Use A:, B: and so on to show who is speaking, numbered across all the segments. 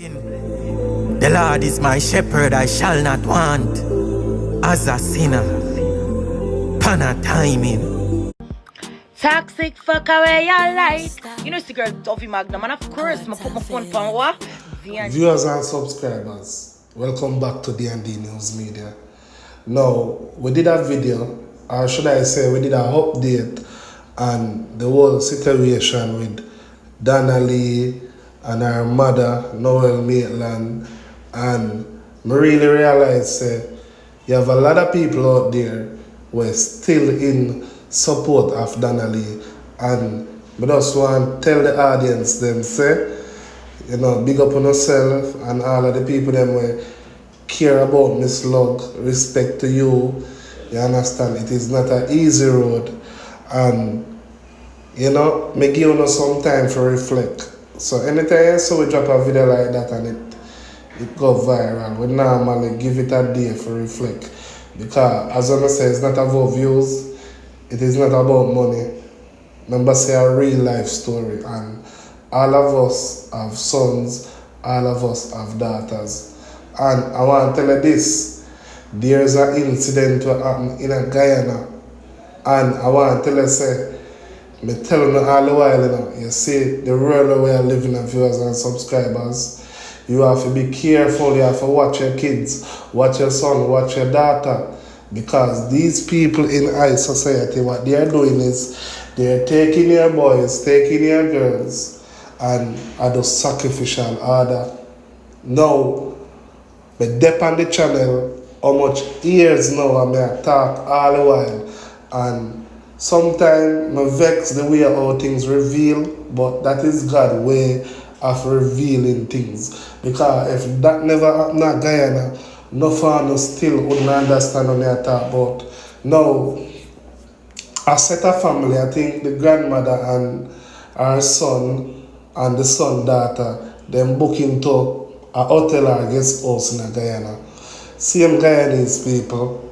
A: The Lord is my shepherd, I shall not want. As a sinner, pan a timing.
B: Toxic fuck away your light. You know it's the girl Duffy Magnum, and of course I put my phone on what?
C: Viewers and subscribers, welcome back to D&D News Media. Now, we did a video, or should I say we did an update on the whole situation with Donna-Lee and her mother, Noel Maitland, and I really realized you have a lot of people out there who are still in support of Donna-Lee, and I just want to tell the audience them say, you know, big up on yourself and all of the people them who care about Miss Lug, respect to you. You understand? It is not an easy road, and you know, me give you some time to reflect. So anytime so we drop a video like that and it go viral, we normally give it a day for reflect. Because as I say, it's not about views, it is not about money. Remember, say a real life story, and all of us have sons, all of us have daughters. And I want to tell you this, there's an incident that happened in Guyana, and I want to tell you, say, I tell you all the while, you know, you see the world where you live in, viewers and subscribers, you have to be careful, you have to watch your kids, watch your son, watch your daughter, because these people in high society, what they are doing is, they're taking your boys, taking your girls, and are the sacrificial order. Now, but dep on the channel, how much years now I may talk all the while, and sometimes I vex the way how things reveal, but that is God's way of revealing things. Because if that never happened in Guyana, no fan still wouldn't understand what I talk about. Now, a set of family, I think the grandmother and her son and the son daughter, them booking to a hotel or guest house in Guyana. Same Guyanese people,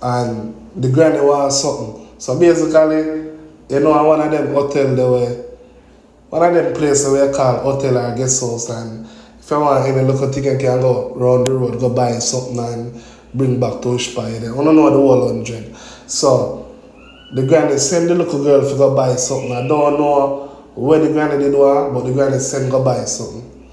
C: and the granny wants something. So basically, you know, one of them hotel they were, one of them places where call hotel or guest house, and if you want any local thing, you can go round the road, go buy something and bring back to Ushpa. I don't know the whole 100. So the granny send the little girl to go buy something. I don't know where the granny did want, but the granny send go buy something.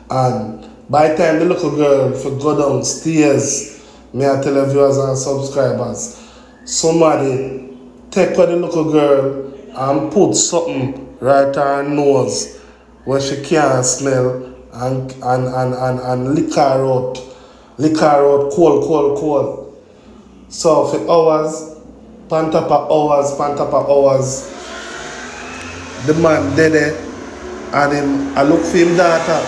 C: And by the time the little girl for go downstairs, may I tell the viewers and subscribers, somebody take the little girl and put something right her nose where she can't smell and lick her out cold. So for hours, pan top of hours, the man dead there, and him I look for him daughter.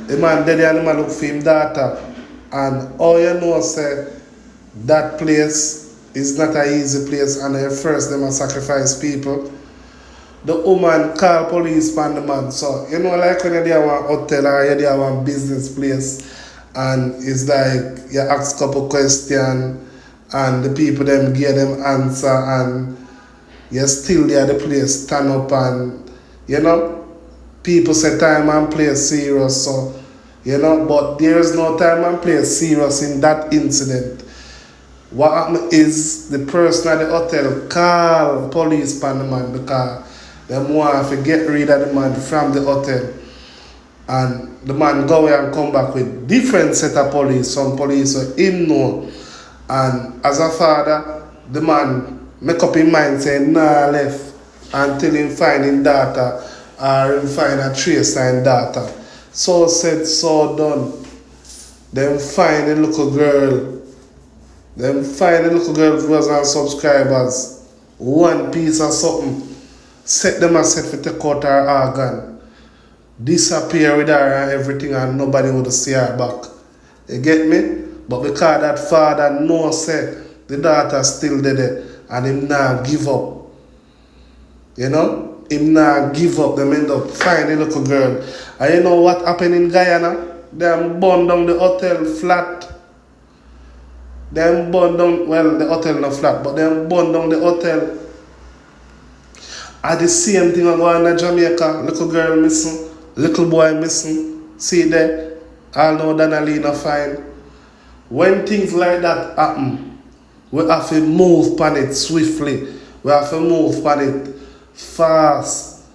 C: The man dead there and him I look for him daughter. And all you know say that place is not an easy place, and at first them sacrifice people. The woman call police on the man. So you know, like when you're there one hotel or you're there one business place, and it's like you ask a couple questions and the people them give them answer, and you're still there the place stand up, and you know, people say time and place serious, so you know, but there's no time and place serious in that incident. What happened is the person at the hotel call police on the man because they want to get rid of the man from the hotel. And the man go away and come back with different set of police, some police who him know. And as a father, the man make up his mind saying nah left until him find him daughter or him find a trace in daughter. So said, so done. Then find the little girl. Then find the little girl viewers and subscribers, one piece of something, set them aside for take out her organ, disappear with her and everything, and nobody would see her back. You get me? But because that father knows say the daughter still dead and him now give up. You know? Him now give up, them end up finding the little girl. And you know what happened in Guyana? Them burn down the hotel flat. Them burn down, well, the hotel not flat, but them burn down the hotel. At the same thing I go on in Jamaica, little girl missing, Little boy missing. See there? I know Donna-Lee not fine. When things like that happen, we have to move on it swiftly. We have to move on it fast.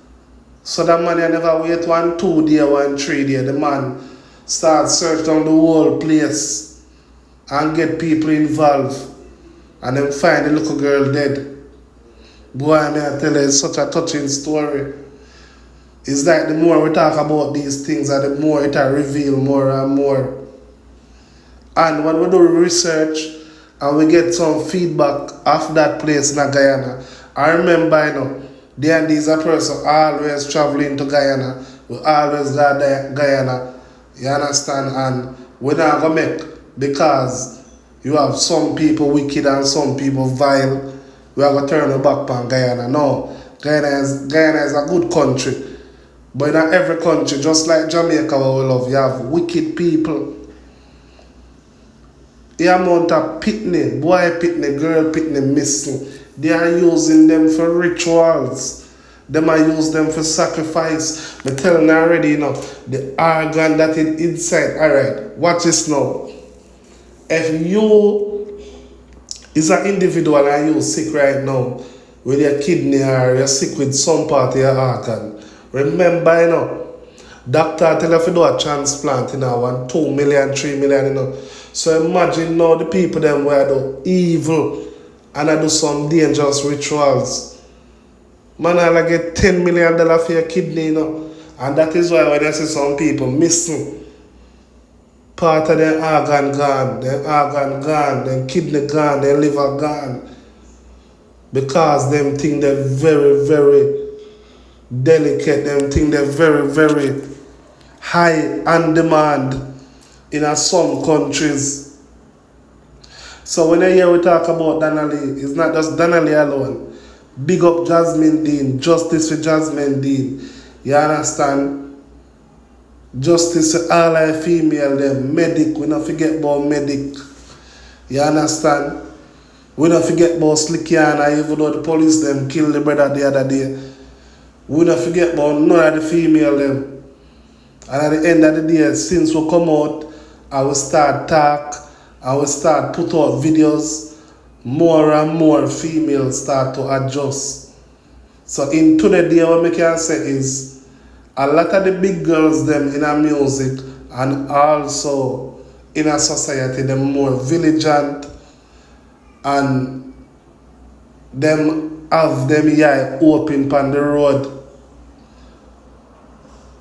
C: So that man never wait 1, 2 days, 1, 3 days. The man start search down the whole place and get people involved. And then find the little girl dead. Boy, may I tell you, it's such a touching story. It's like the more we talk about these things, and the more it will reveal more and more. And when we do research and we get some feedback of that place in Guyana, I remember, there is a person always traveling to Guyana. We always go to Guyana. You understand? And we're not going to make, because you have some people wicked and some people vile, we are going to turn our back on Guyana. No, Guyana is a good country. But in every country, just like Jamaica, where we love, you have wicked people. The amount of pitney, boy pitney, girl pitney missing, they are using them for rituals. They might use them for sacrifice. But telling you already, the organ that is inside. Alright, watch this now. If you is an individual and you're sick right now with your kidney or you're sick with some part of your organ, remember, doctor tell you if you do a transplant, 1, 2 million, 3 million, So imagine now the people them where do evil and I do some dangerous rituals. Man, I get $10 million for your kidney, And that is why when I see some people missing, part of their organ gone, their kidney gone, their liver gone. Because them think they're very, very delicate, them think they're very, very high on demand in some countries. So when I hear we talk about Donna-Lee, it's not just Donna-Lee alone. Big up Jasmine Dean, justice for Jasmine Dean. You understand? Justice for all our female, them medic. We don't forget about medic. You understand? We don't forget about Slickiana, even though the police them killed the brother the other day. We don't forget about none of the female them. And at the end of the day, since we come out, I will start talk, I will start put out videos, more and more females start to adjust. So in today, what we can say is, a lot of the big girls them in our music and also in our society, them more vigilant and them have them eye open on the road.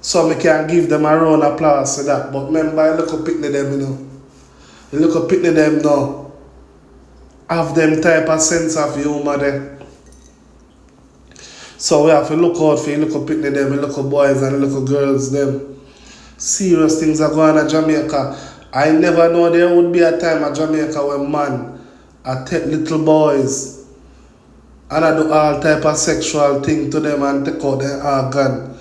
C: So we can give them a round of applause for that. But remember, look up picking them, You look up picking them now. Have them type of sense of humor there. So we have to look out for look up picking them, look up boys and look up girls them. Serious things are going on in Jamaica. I never know there would be a time in Jamaica where man I take little boys and I do all type of sexual thing to them and take out their organ.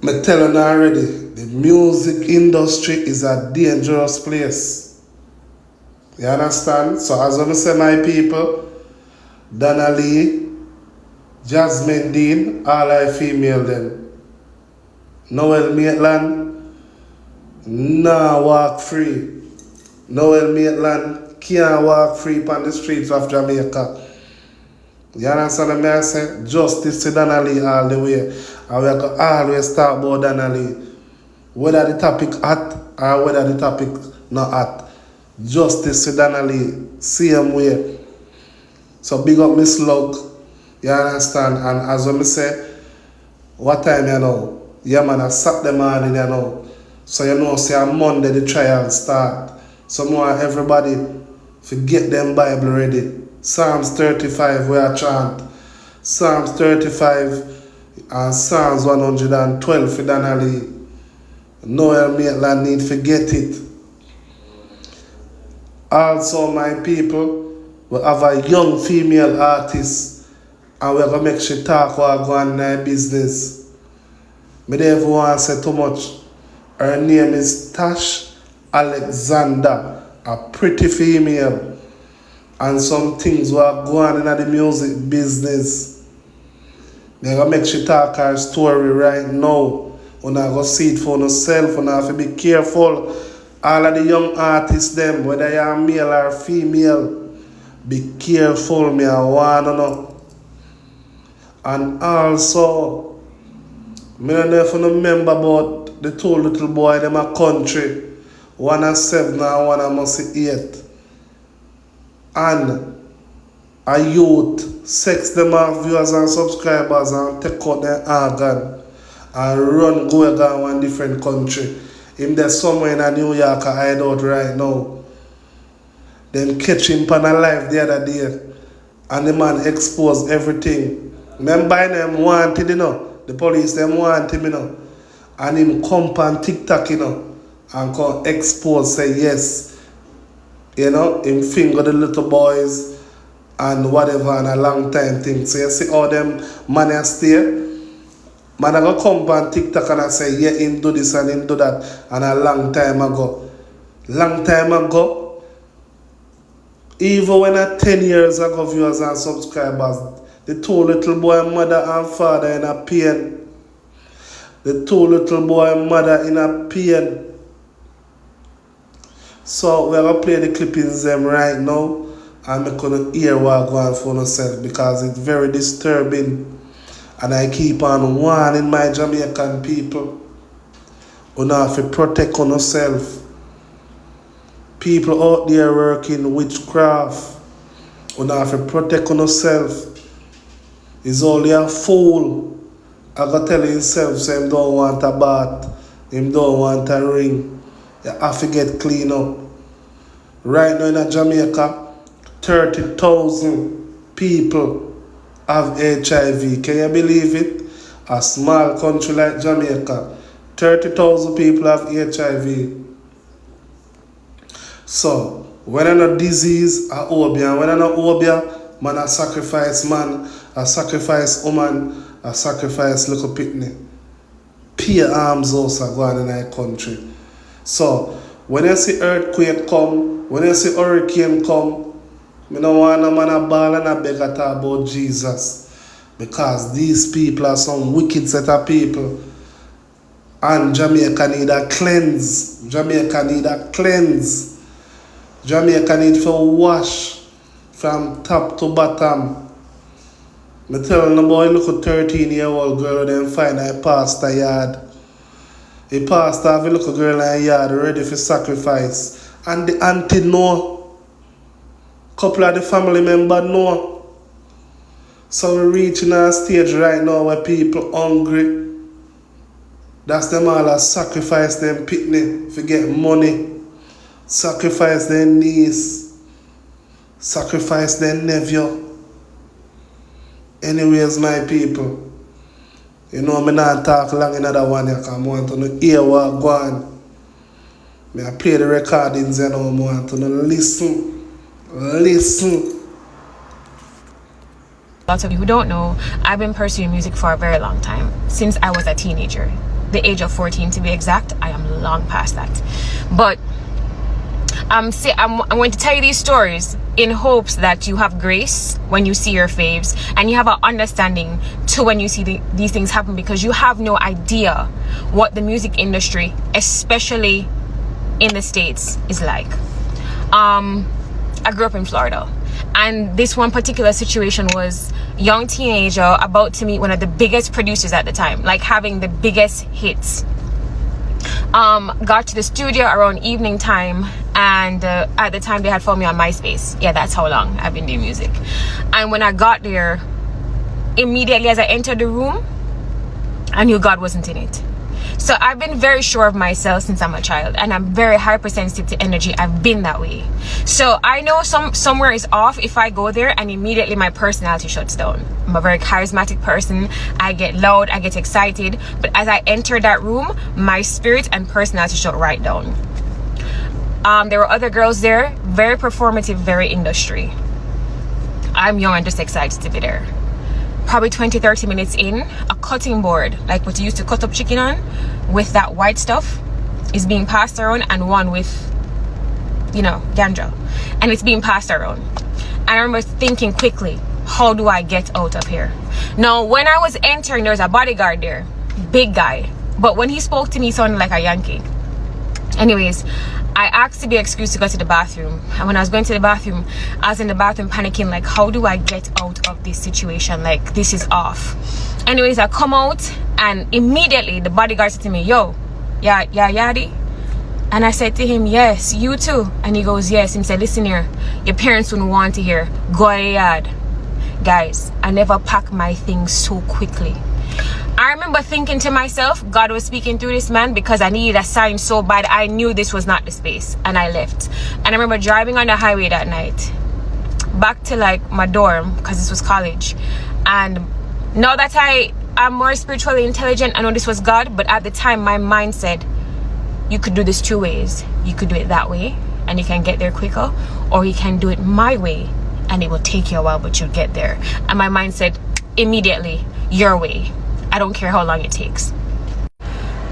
C: I'm telling you already, the music industry is a dangerous place. You understand? So as I say, my people, Donna-Lee, Jasmine Dean, all our female them. Noel Maitland, nah walk free. Noel Maitland can't walk free on the streets of Jamaica. You understand what I say? Justice to Donna-Lee all the way. And we have to always talk about Donna-Lee. Whether the topic hot or whether the topic not hot. Justice to Donna-Lee, same way. So big up Miss Slug, you understand? And as I say, what time Yeah man, I Saturday morning So say on Monday the trial start. So more everybody forget them Bible ready. Psalms 35 we are chant. Psalms 35 and Psalms 112 for Donna-Lee. Noel Maitland need forget it. Also, my people, we have a young female artist and we're going to make sure talk or go on their business. I don't even want to say too much. Her name is Tash Alexander, a pretty female. And some things were going on in the music business. They're gonna make she talk her story right now. When I go see it for yourself, and I have to be careful. All of the young artists, them, whether you are male or female, be careful, me I wanna know. And also, I don't know if you remember about the two little boy in my country. One is 7 and one is 8. And a youth sex them off viewers and subscribers and take out their organ and run go again one different country. Him there somewhere in a New York hideout right now. Then catch him on a live the other day and the man exposed everything. Remember them wanted, you know. The police them want him, you know. And him come on TikTok, you know, and come expose, say yes. You know, him finger the little boys and whatever and a long time thing. So you see all them man are stay. Man I go come on TikTok and I say, yeah, him do this and him do that and a long time ago. Long time ago. Even when I 10 years ago viewers and subscribers, the two little boy mother and father in a pain. The two little boy mother in a pain. So we're going to play the clippings them right now and I'm going to hear what going for myself because it's very disturbing and I keep on warning my Jamaican people. You have to protect on yourself. People out there working witchcraft. You have to protect on yourself. It's only a fool. I got to tell himself so him don't want a bath. Him don't want a ring. You have to get clean up. Right now in Jamaica, 30,000 people have HIV. Can you believe it? A small country like Jamaica, 30,000 people have HIV. So, when I'm a disease, a Obeah. When I'm a Obeah, man a sacrifice man, a sacrifice woman, a sacrifice little pitney. Peer arms also going in our country. So, when you see earthquake come, when you see hurricane come, I don't want a man a ball and a beg at about Jesus. Because these people are some wicked set of people. And Jamaica need a cleanse. Jamaica need a cleanse. Jamaica need to wash from top to bottom. I tell the boy, look at 13-year-old girl, then find a pastor yard. A pastor have a little girl in a yard ready for sacrifice. And the auntie know. Couple of the family member know. So we're reaching a stage right now where people hungry. That's them all that sacrifice them pitney to get money. Sacrifice their niece. Sacrifice their nephew. Anyways, my people. You know, I'm not talk long another one because I want to hear what go on. I play the recordings and I want to listen. Listen.
D: Lots of you who don't know, I've been pursuing music for a very long time. Since I was a teenager. The age of 14 to be exact. I am long past that. But I'm going to tell you these stories in hopes that you have grace when you see your faves and you have an understanding to when you see these things happen, because you have no idea what the music industry, especially in the States, is like. I grew up in Florida, and this one particular situation was young teenager about to meet one of the biggest producers at the time, like having the biggest hits. Got to the studio around evening time, and at the time they had found me on MySpace. Yeah, that's how long I've been doing music. And when I got there, immediately as I entered the room, I knew God wasn't in it. So I've been very sure of myself since I'm a child, and I'm very hypersensitive to energy. I've been that way. So I know somewhere is off if I go there and immediately my personality shuts down. I'm a very charismatic person. I get loud, I get excited, but as I enter that room, my spirit and personality shut right down. There were other girls there, very performative, very industry. I'm young and just excited to be there. Probably 20-30 minutes in, a cutting board, like what you used to cut up chicken on, with that white stuff, is being passed around, and one with, you know, ganja, and it's being passed around. And I remember thinking quickly, how do I get out of here? Now, when I was entering, there was a bodyguard there, big guy, but when he spoke to me, he sounded like a Yankee. Anyways, I asked to be excused to go to the bathroom, and when I was going to the bathroom, I was in the bathroom panicking, like, how do I get out of this situation? Like, this is off. Anyways, I come out, and immediately the bodyguard said to me, yo, yeah, Yadi? And I said to him, yes, you too. And he goes, yes. And he said, listen here, your parents wouldn't want to hear, go ahead. Guys, I never pack my things so quickly. I remember thinking to myself, God was speaking through this man, because I needed a sign so bad. I knew this was not the space, and I left. And I remember driving on the highway that night back to like my dorm, because this was college. And now that I am more spiritually intelligent, I know this was God, but at the time my mind said, you could do this 2 ways. You could do it that way and you can get there quicker, or you can do it my way and it will take you a while, but you'll get there. And my mind said immediately, your way. I don't care how long it takes.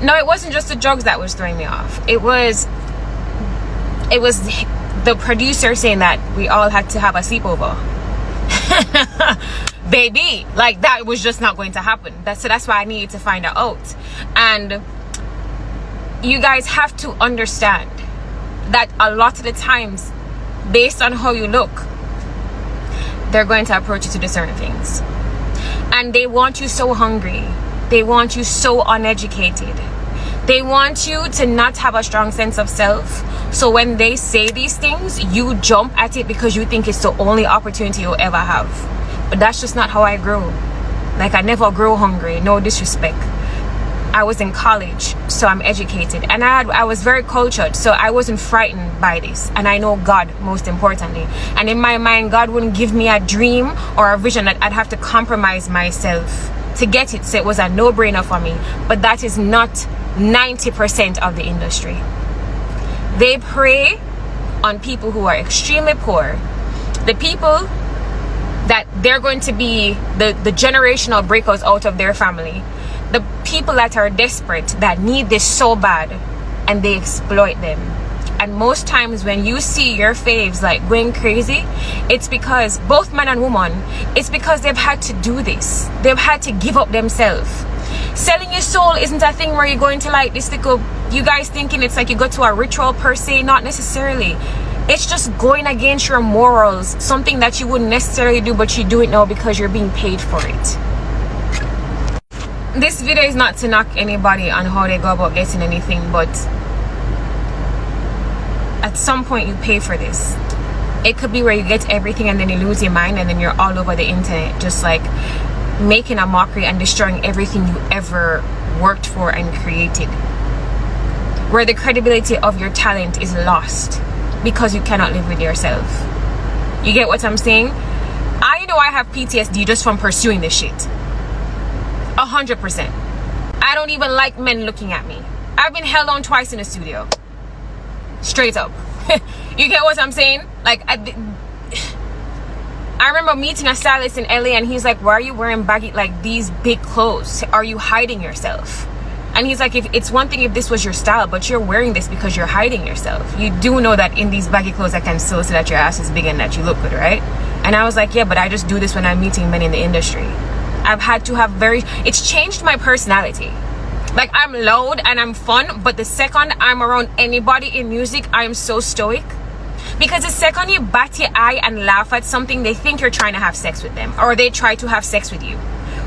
D: No, it wasn't just the drugs that was throwing me off. It was the producer saying that we all had to have a sleepover. Baby, like, that was just not going to happen. So that's why I needed to find out. And you guys have to understand that a lot of the times, based on how you look, they're going to approach you to do certain things. And they want you so hungry. They want you so uneducated. They want you to not have a strong sense of self. So when they say these things, you jump at it because you think it's the only opportunity you'll ever have. But that's just not how I grew. Like, I never grew hungry, no disrespect. I was in college, so I'm educated. And I was very cultured, so I wasn't frightened by this. And I know God, most importantly. And in my mind, God wouldn't give me a dream or a vision that I'd have to compromise myself to get it. So it was a no-brainer for me. But that is not 90% of the industry. They prey on people who are extremely poor. The people that they're going to be the generational breakouts out of their family. The people that are desperate, that need this so bad, and they exploit them. And most times when you see your faves like going crazy, it's because, both man and woman, it's because they've had to do this. They've had to give up themselves. Selling your soul isn't a thing where you're going to like this little, you guys thinking it's like you go to a ritual per se. Not necessarily. It's just going against your morals, something that you wouldn't necessarily do, but you do it now because you're being paid for it. This video is not to knock anybody on how they go about getting anything, but at some point you pay for this. It could be where you get everything and then you lose your mind and then you're all over the internet just like making a mockery and destroying everything you ever worked for and created, where the credibility of your talent is lost because you cannot live with yourself. You get what I'm saying? I know I have PTSD just from pursuing this shit. 100%. I don't even like men looking at me. I've been held on twice in the studio. Straight up. You get what I'm saying? Like, I remember meeting a stylist in LA and he's like, why are you wearing baggy, like these big clothes? Are you hiding yourself? And he's like, if it's one thing if this was your style, but you're wearing this because you're hiding yourself. You do know that in these baggy clothes I can still see that your ass is big and that you look good, right? And I was like, yeah, but I just do this when I'm meeting men in the industry. I've had to have it's changed my personality. Like, I'm loud and I'm fun, but the second I'm around anybody in music, I am so stoic. Because the second you bat your eye and laugh at something, they think you're trying to have sex with them, or they try to have sex with you.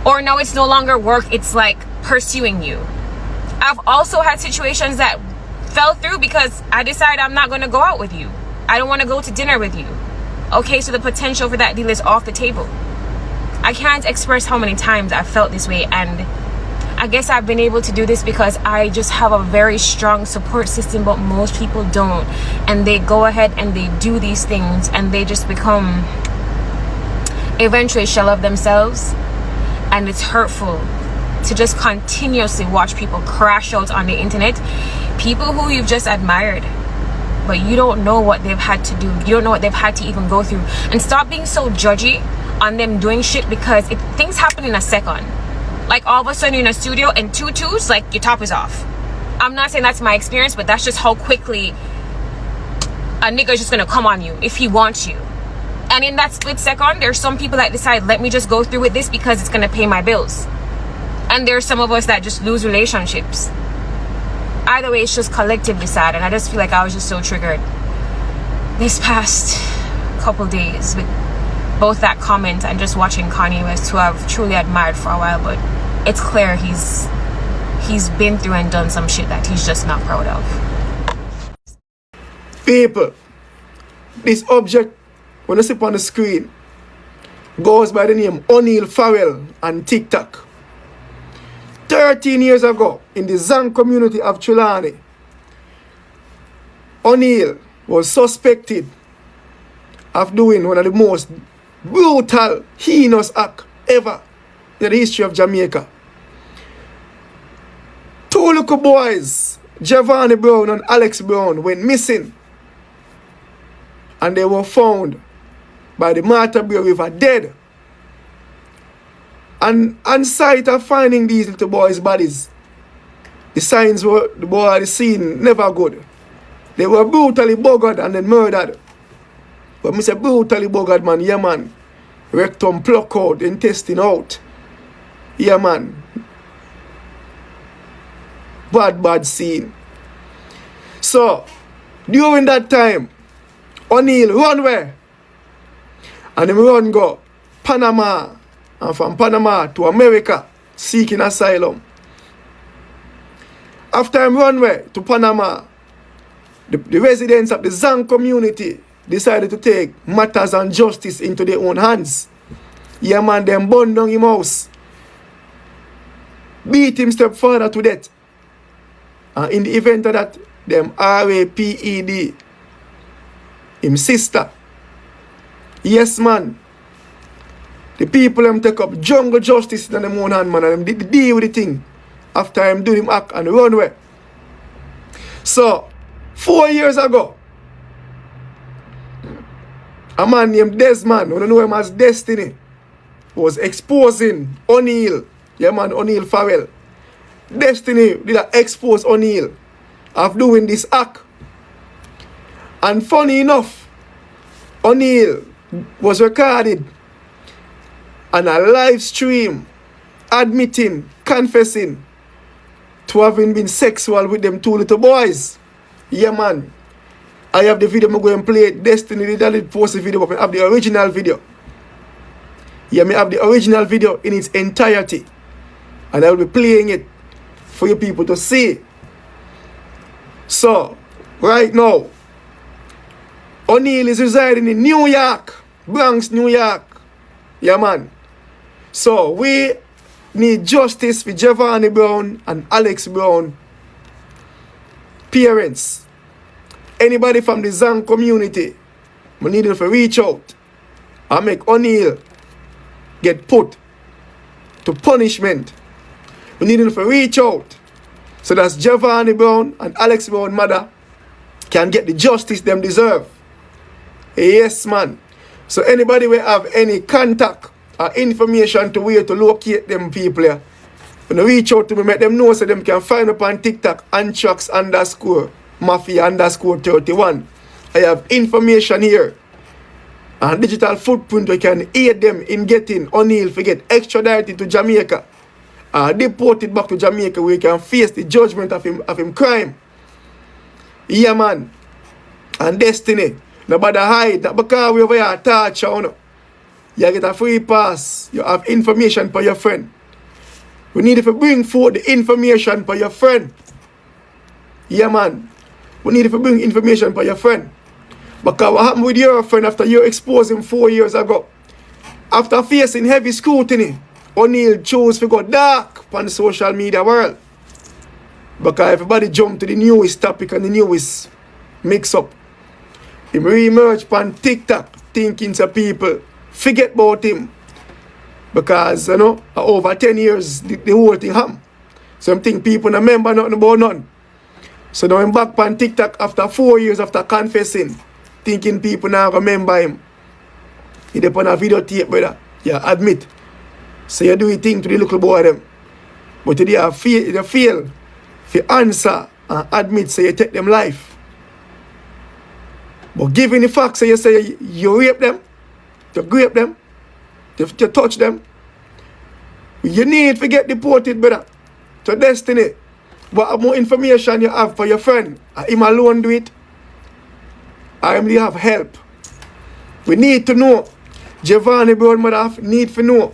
D: Or now it's no longer work, it's like pursuing you. I've also had situations that fell through because I decided I'm not going to go out with you. I don't want to go to dinner with you. Okay, so the potential for that deal is off the table. I can't express how many times I've felt this way, and I guess I've been able to do this because I just have a very strong support system, but most people don't. And they go ahead and they do these things and they just become eventually a shell of themselves. And it's hurtful to just continuously watch people crash out on the internet. People who you've just admired, but you don't know what they've had to do. You don't know what they've had to even go through. And stop being so judgy on them doing shit, because things happen in a second. Like, all of a sudden you're in a studio and tutus, like, your top is off. I'm not saying that's my experience, but that's just how quickly a nigga is just gonna come on you if he wants you. And in that split second, there's some people that decide, let me just go through with this because it's going to pay my bills. And there's some of us that just lose relationships. Either way, it's just collectively sad. And I just feel like I was just so triggered this past couple days with both that comment and just watching Kanye West, who I've truly admired for a while. But it's clear he's been through and done some shit that he's just not proud of.
E: People, this object, when you see on the screen, goes by the name O'Neal Farrell on TikTok. 13 years ago, in the Zang community of Trelawney, O'Neal was suspected of doing one of the most brutal, heinous acts ever in the history of Jamaica. Two little boys, Giovanni Brown and Alex Brown, went missing. And they were found by the Murda River dead. And on sight of finding these little boys' bodies, the signs were the scene never good. They were brutally buggered and then murdered. But me say brutally buggered, man, yeah man. Rectum pluck out, intestine out. Yeah man. Bad scene. So, during that time, O'Neal run away. And him run go Panama. And from Panama to America, seeking asylum. After him run away to Panama, the residents of the Zang community decided to take matters and justice into their own hands. Yeah man, them burn down him house. Beat him stepfather to death. And in the event of that, them raped him sister. Yes man. The people them take up jungle justice in them own hand, man, and them deal with the thing after him do him act and run away. So, 4 years ago, a man named Desmond, who don't know him as Destiny, was exposing O'Neal. Yeah man, O'Neal Farrell. Destiny did expose O'Neal of doing this act. And funny enough, O'Neal was recorded on a live stream admitting, confessing to having been sexual with them two little boys. Yeah man. I have the video, I'm going to play it. Destiny did post the video, but I have the original video. Yeah, I have the original video in its entirety. And I will be playing it for you people to see. So, right now, O'Neal is residing in New York, Bronx, New York. Yeah, man. So, we need justice for Giovanni Brown and Alex Brown parents. Anybody from the Zang community, we need them to reach out and make O'Neal get put to punishment. We need them to reach out so that Giovanni Brown and Alex Brown mother can get the justice them deserve. Yes, man. So anybody will have any contact or information to where to locate them people here, when they reach out to me, make them know so them can find up on TikTok, Antrax_Mafia_31. I have information here and digital footprint we can aid them in getting O'Neal to get extradited to Jamaica. Deported back to Jamaica where he can face the judgment of him crime. Yeah, man. And Destiny. Nobody hide. Not because we over here touch you. You get a free pass. You have information for your friend. We need to bring forth the information for your friend. Yeah, man. We need to bring information for your friend. Because what happened with your friend after you exposed him 4 years ago? After facing heavy scrutiny, O'Neal chose to go dark on the social media world. Because everybody jumped to the newest topic and the newest mix-up. He re-emerged on TikTok thinking to people forget about him. Because, you know, over 10 years, the whole thing happened. So I think people don't remember nothing about none. So now I'm back on TikTok after 4 years after confessing, thinking people now remember him. He did on a videotape, brother. Yeah, admit. So you do your thing to the little boy them. But they fail to answer and admit so you take them life. But given the fact so you say you rape them, to grape them, to touch them. You need to get deported, brother, to destiny. What more information you have for your friend? Him alone do it? I only have help. We need to know. Giovanni Brown mother need to know.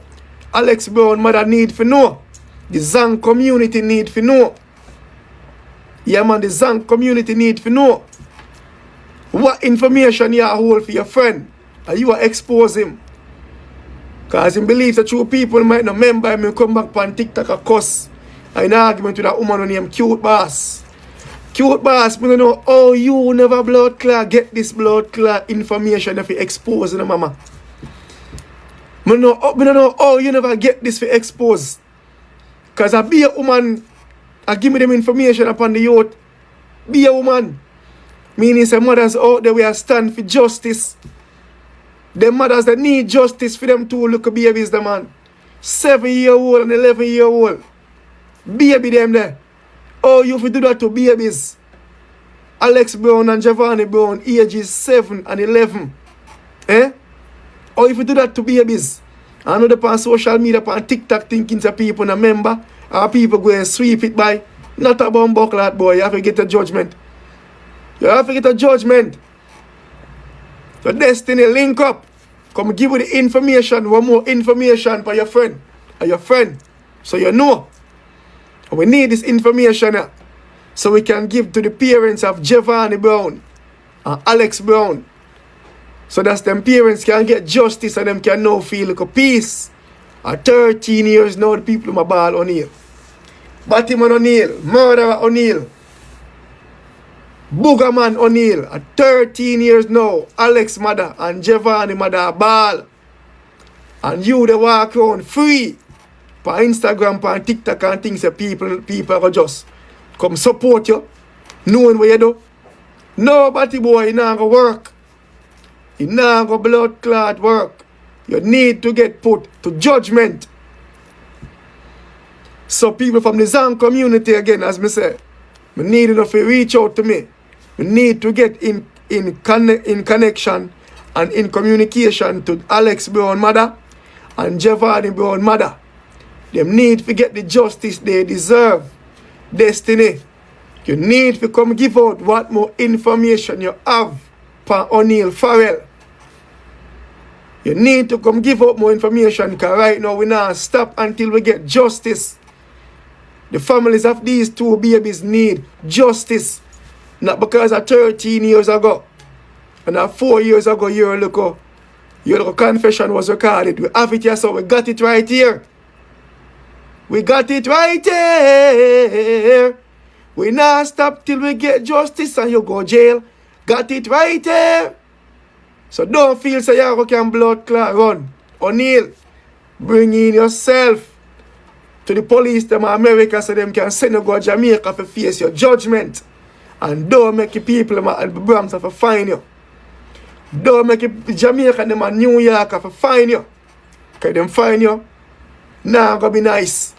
E: Alex Brown mother need to know. The Zang community need to know. Yeah, man, the Zang community need to know. What information you hold for your friend and you are expose him. Because he believes that true people might not remember him and come back on TikTok a cuss. In an argument with that woman named Cute Boss. Cute Boss, I don't know how you never blood clot get this blood clot information if you expose the mama. I don't know how you never get this for expose. Because I be a woman, I give me them information upon the youth. Be a woman. Meaning some mothers out there will stand for justice. The mothers that need justice for them to look at babies, the man. 7-year-old and 11-year-old. Baby them there. Oh, you have to do that to babies. Alex Brown and Giovanni Brown, ages 7 and 11. Eh? Or if you do that to babies. I know they're on social media, on TikTok, thinking to people in a member, or people go and sweep it by. Not a bumbuckle, that boy. You have to get a judgment. You have to get a judgment. So destiny, link up. Come give you the information, one more information for your friend. Or your friend. So you know. And we need this information so we can give to the parents of Giovanni Brown and Alex Brown. So that them parents can get justice and them can now feel like a peace. At 13 years now, the people in my ball O'Neill. Batman O'Neill, Murda O'Neill, Boogerman O'Neill. At 13 years now, Alex mother and Giovanni mother ball. And you they walk around free. On Instagram, on TikTok and things that people are just come support you. Knowing what you do. Nobody boy, you not go work. You not go blood clot work. You need to get put to judgment. So people from the Zang community again, as me say, we need enough to reach out to me. We need to get in connection and in communication to Alex Brown mother and Giovanni Brown mother. They need to get the justice they deserve. Destiny. You need to come give out what more information you have for O'Neill Farrell. You need to come give out more information because right now we not stop until we get justice. The families of these two babies need justice. Not because of 13 years ago and 4 years ago your little confession was recorded. We have it here, so we got it right here. We got it right here. We not stop till we get justice and you go jail. Got it right here. So don't feel so you can blood clot run. O'Neill, bring in yourself to the police them in America so them can send you go to Jamaica to face your judgment. And don't make the people in the Bronx to find you. Don't make the Jamaica them in New York to find you. Because them find you, now gonna be nice.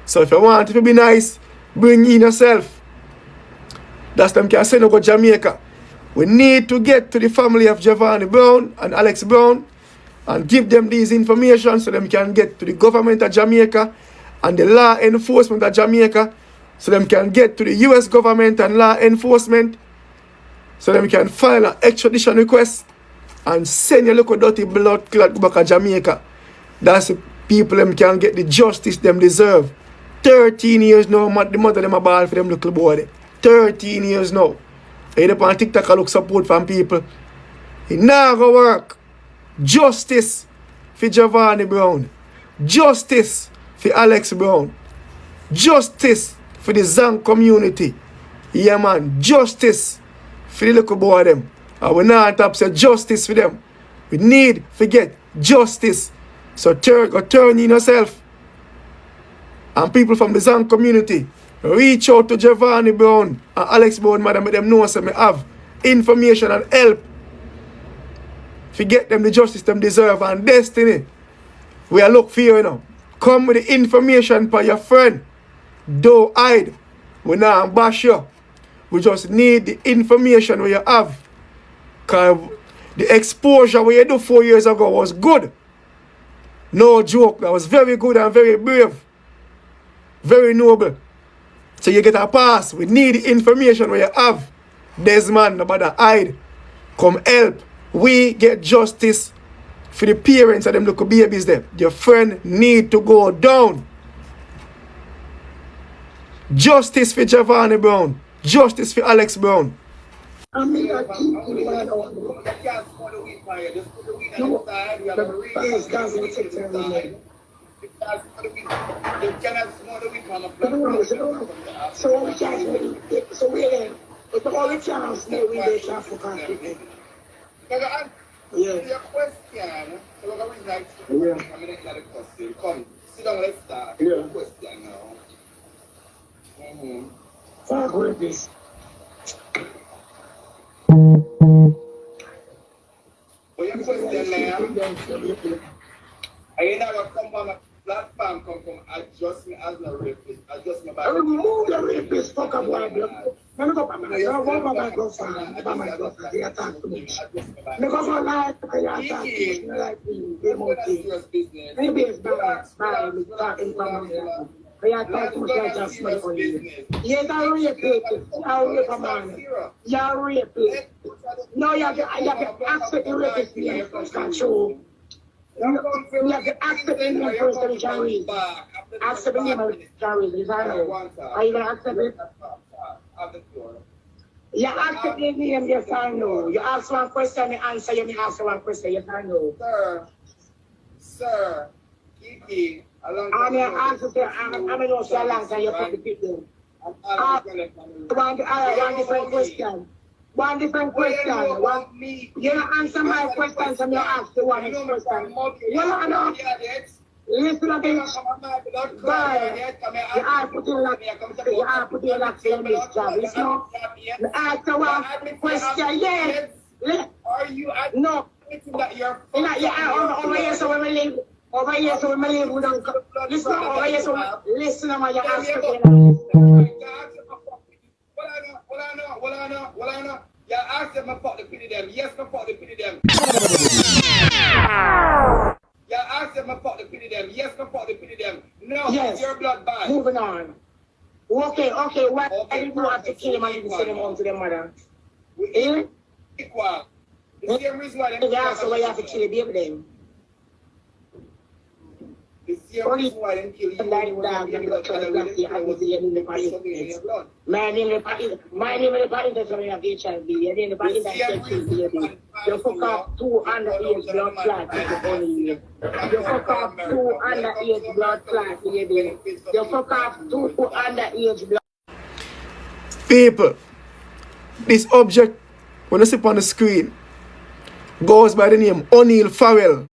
E: So if you want to be nice, bring in yourself. That's them can send you go to Jamaica. We need to get to the family of Giovanni Brown and Alex Brown and give them these information so them can get to the government of Jamaica and the law enforcement of Jamaica so them can get to the US government and law enforcement so them can file an extradition request and send your little dirty blood clot back to Jamaica. That's the people them can get the justice them deserve. 13 years now, the mother them a ball for them little boy. 13 years now. And you on TikTok look support from people. It now go work. Justice for Giovanni Brown. Justice for Alex Brown. Justice for the Zang community. Yeah man, justice for the little boy them. And we not have to say justice for them. We need to get justice. So turn in yourself. And people from the Zang community, reach out to Giovanni Brown and Alex Brown, madam, let them know so me have information and help to get them the justice them deserve and destiny. We are look for you, you know. Come with the information for your friend. Don't hide. We not bash you. We just need the information where you have. Because The exposure we do 4 years ago was good. No joke. That was very good and very brave. Very noble. So you get a pass. We need the information where you have. Desmond, nobody hide. Come help. We get justice for the parents of them little babies there. Your friend need to go down. Justice for Giovanni Brown. Justice for Alex Brown.
F: It's the only chance that we get for conflict. Yeah. Your question, so we're going to the question. Come, sit down, let's start. Yeah. Question now. Fuck with this. Well, your question now, I never come on a platform, come from adjust me as a rapist, adjust me by remove the rapist, fuck up one blood. I'm go by my girlfriend, by my girlfriend, they attack me. Because my life, they attack me, like me, they motivate. Maybe it's bad, we talking from my they attack me, they just make for you. Yes, I rape a man. You're rapist. No, you have to accept the rapist name first, control. You have to accept the name first of the Jarvis. Accept the name of the Jarvis, is that right? Are you going to accept it? You accept the name, yes or no? You ask one question, you answer, you ask one question, yes or no? Sir, Kiki, I'm going to answer, I'm going to say a long time, you put the people. One different question. One different question. You don't answer my questions and you ask the one question. You don't know. Listen to this. Guys, you are putting lots in this job. Listen. You ask the one question, yes. Are you no. Over here, so when we leave. Over here, so when we leave, we don't listen. Over here, so listen to what you ask again. Well, I know. Yeah, ask them I fuck the pity them. Yes, I fuck the pity them. Yeah, ask them I fuck the pity them. Yes, I fuck the pity them. No, yes. Your blood bad. Moving on. Okay. Why did you have to kill him and you send him home to their mother? Equal. The same reason why they ask why you have to kill the baby then. The same reason why they kill you. My name is that's why you have HIV. Your name is baby. You fuck up 2 underage blood clots only. You fuck up 2 underage blood clots, baby. You fuck up 2 underage blood.
E: People, this object, when you see on the screen, goes by the name O'Neal Farrell.